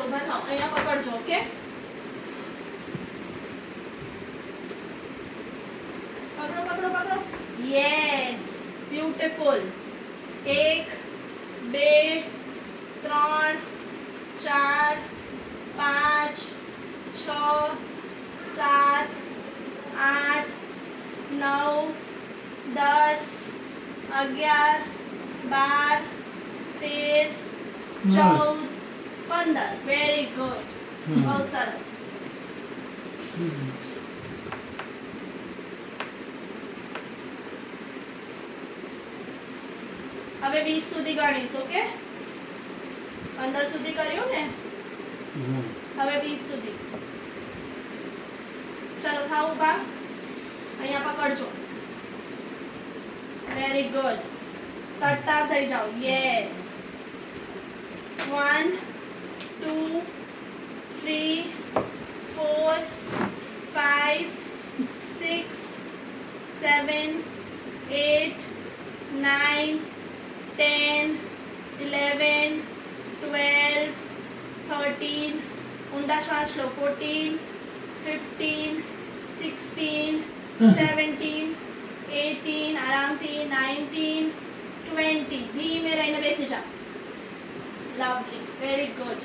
ઊભા થાઓ, અહીંયા પકડજો. ઓકે, પકડો પકડો પકડો. Yes, beautiful. 1 2 3 4 5 6 7 8 9 10 11 12 13 14 15. વેરી ગુડ, બહુ સરસ. હવે 20 સુધી ગણીશ. ઓકે, 15 સુધી કર્યું ને, હવે 20 સુધી. ચલો થાવ ઊભા, અહીંયા પકડજો. વેરી ગુડ, તરતાર થઈ જાઓ. યસ. 1 2 3 4 5 6 7 8 9 10 11 12 13. ઊંડા શ્વાસ લો. 14 15 16 17 18. આરામથી. 19 20. ધીમે રહીને બેસી જાઓ. Lovely, very good.